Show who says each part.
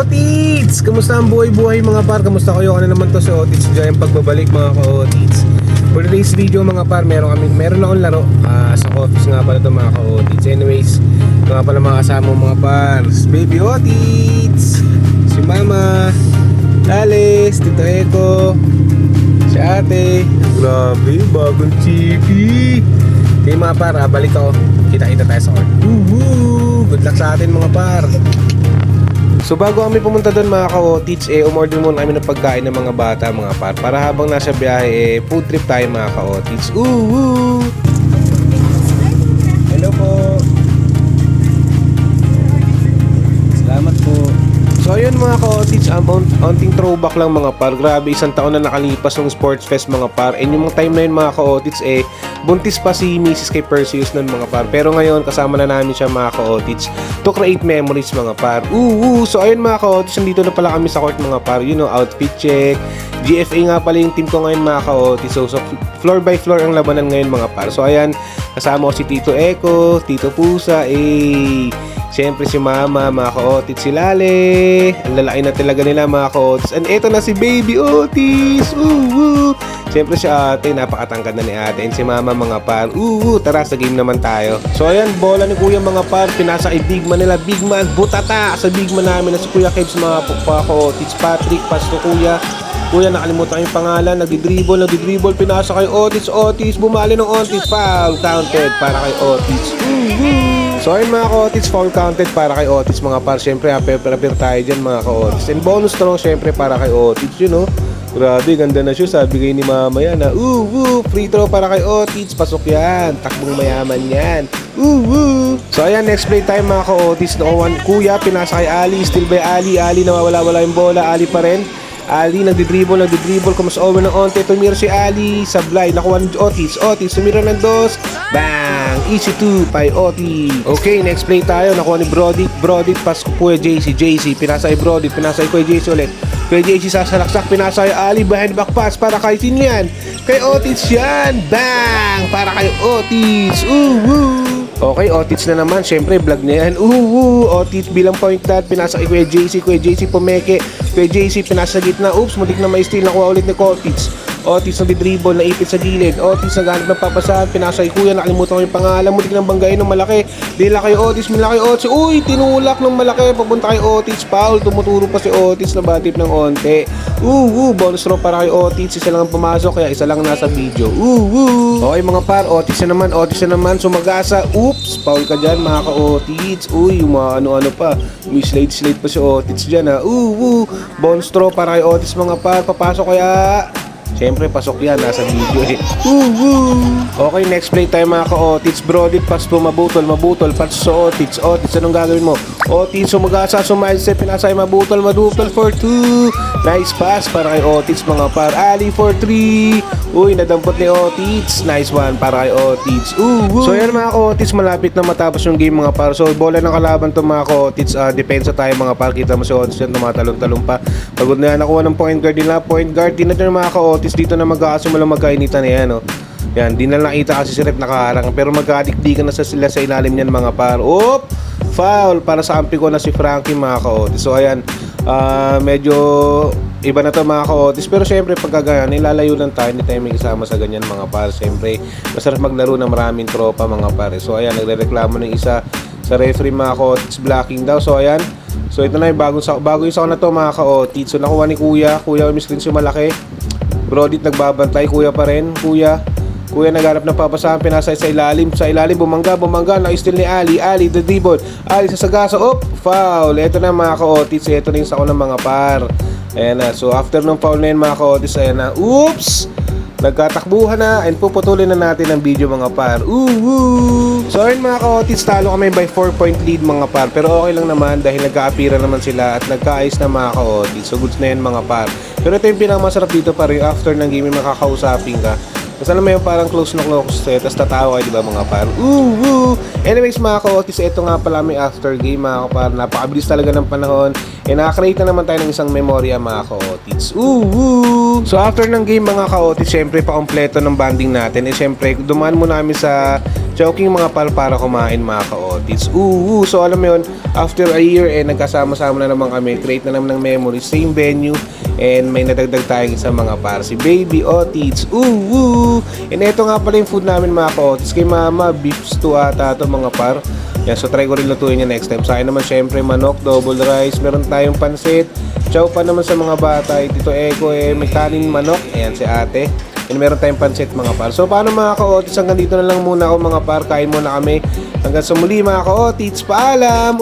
Speaker 1: ka-Otits! Kamusta ang buhay-buhay mga par? Kamusta kayo? Ano naman to si Otits dyan pagbabalik mga ka-Otits? For today's video mga par, meron akong laro sa office nga pala ito mga ka-Otits. Anyways, ito nga pala mga kasama mga par, Baby Otits, si Mama, Ales, Tito Eko, si Ate. Grabe, bagong chiki. Okay mga par, balik ako. Kita-kita tayo sa court. Good luck sa atin mga par. So bago kami pumunta doon mga ka-Otits, umorder muna kami ng pagkain ng mga bata mga par, para habang nasa biyahe, food trip tayo mga ka-Otits. Hello po. Salamat po. So ayun mga ka-Otits, onting throwback lang mga par. Grabe, isang taon na nakalipas ng Sports Fest mga par. And yung time na yun mga ka-Otits, buntis pa si Mrs. kay Perseus nun mga par. Pero ngayon kasama na namin siya mga ka-Otits to create memories mga par. So ayun mga ka-Otits, nandito na pala kami sa court mga par. You know, outfit check. GFA nga pala yung team ko ngayon mga ka-Otits. So floor by floor ang labanan ngayon mga par. So ayan, kasama ko si Tito Eko, Tito Pusa, siyempre si Mama, mga ka-Otits, si Lale. Ang lalaki na talaga nila mga ka-Otits. And eto na si Baby Otis. Siyempre si Ate, napakatangkad na ni Ate. And si Mama mga par. Tara sa game naman tayo. So ayan, bola ni Kuya mga par. Pinasa kay Big Man nila. Big Man, butata sa Big Man namin na si Kuya Kebs mga ka-Otits. Patrick, pasto Kuya. Kuya, nakalimutan yung pangalan. Nagdi-dribble. Pinasa kay Otis. Bumali ng Otis. Foul counted para kay Otis. So ayun mga ka-Otits, foul counted para kay Otis mga par. Siyempre, prepare tayo dyan mga ka-Otits. And bonus throw siyempre para kay Otis, you know. Grabe, ganda na siya. Sabi kayo ni Mama yan ha. Free throw para kay Otis. Pasok yan. Takbong mayaman yan. So ayan, next play time mga ka-Otits. Kuya, pinasa kay Ali. Still by Ali. Ali, nawawala-wala yung bola. Ali pa rin. Ali, nagdi-dribble, kumas over ng onte, tumira si Ali, sablay, nakuha ni Otis, tumira ng dos, bang, easy 2 by Otis. Okay, next play tayo, nakuha ni Brody, pas ko Kuya JC, pinasa kay Brody, pinasa kay Kuya JC ulit, Kuya JC sasalaksak, pinasa kay Ali, behind back pass, para kay sino yan? Kay Otis yan, bang, para kay Otis, Okay, Otits na naman. Siyempre, vlog na yan. Otits bilang point guard. Pinasa kay Kuya JC pumeke. Kuya JC pinasa sa gitna. Oops, mudik na ma-steal. Nakuha ulit ni Otits. Otis nag-dribble, naipit sa gilid. Otis naghanap ng papasahan. Pinasa kay Kuya. Nakalimutan ko yung pangalan. Mudik ng banggain ng malaki. Dila kay Otis. Mila kay Otis. Uy, tinulak ng malaki. Papunta kay Otis. Foul. Tumuturo pa si Otis na batip ng onte. Bonus throw para kay Otis. Isa lang ang pumasok. Kaya isa lang nasa video. Okay mga par. Otis na naman. Sumagasa. Oops, foul ka dyan mga ka-Otits. Uy, yung mga ano-ano pa. May slide pa si Otits dyan ha. Bonus throw para kay Otis mga par. Papasok kaya. Siyempre, pasok yan. Nasa video Okay, next play tayo mga ka-Otits. Brody, pass to mabutol. Pass sa Otits. Anong gagawin mo? Otits, sumagasa, sumailse. Pinasa kay mabutol for 2. Nice pass para kay Otits mga par. Ali for 3. Uy, nadampot ni Otits. Nice one para kay Otits. So yan mga ka-Otits, malapit na matapos yung game mga par. So bola ng kalaban to mga ka-Otits. Depensa tayo mga par. Kita mo si Otits yan, tumatalon-talon pa. Pagod na yan, nakuha ng point guard nila. Di na dyan mga ka-Otits. Dito na magkakasimulang magkainitan na yan. Yan, di na nakita kasi si Rep nakaharang. Pero magkadikdikan na sila sa ilalim niyan mga par. Foul para sa ampi ko na si Frankie mga ka-Otits. So ayan, medyo iba na to mga ka-Otits. Pero syempre pagka ganyan, nilalayo lang tayo. Hindi tayo may kasama sa ganyan mga par. Syempre masarap maglaro ng maraming tropa mga par. So ayan, nagre-reklamo ng isa sa referee mga ka-Otits, blocking daw. So ayan, so ito na yung bagong isa na to mga ka-Otits. So nakuha ni Kuya umiscreen si malaki. Brody nagbabantay, Kuya pa rin. Kuya naghanap ng papasahan, pinasa sa ilalim, bumangga, na-steal ni Ali, the dribble, Ali sa sagasa, foul. Ito na mga ka-Otits, ito na yung sako ng mga par. Ayan na, so after ng foul na yun mga ka-Otits, ayan na, oops, nagkatakbuhan na, and puputulin na natin ang video mga par. So ayun mga ka-Otits, talo kami by 4-point lead mga par, pero okay lang naman dahil nagka-apira naman sila at nagka-ayos na mga ka-Otits, so goods na yun mga par. Pero ito yung pinakamasarap dito par, yung after ng game, makakausapin ka. Kasi alam mo yung parang close tapos tatawa kayo, diba mga par? Anyways mga ka-Otits, ito nga pala may after game mga par. Napakabilis talaga ng panahon. Nakakreate na naman tayo ng isang memorya mga ka-Otits. So after ng game mga ka-Otits, syempre pa-kompleto ng banding natin. Syempre dumaan muna kami sa Joking mga par, para kumain mga ka-otits. So alam mo yun, after a year nagkasama-sama na naman kami, create na naman ng memories, same venue, and may nadagdag tayong isang mga par, si Baby Otits. And ito nga pala yung food namin mga ka-otits, kay Mama, beef stew ata ito mga par. Yan, so try ko rin lutuin niya next time. Sa akin naman syempre manok, double rice, meron tayong pansit, chow pa naman sa mga bata, Tito Eko may kanin manok, ayan si ate. And meron tayong pansit mga par. So paano mga ka-otits, hanggang dito na lang muna ako mga par, kain muna kami. Hanggang sa muli mga ka-otits, paalam!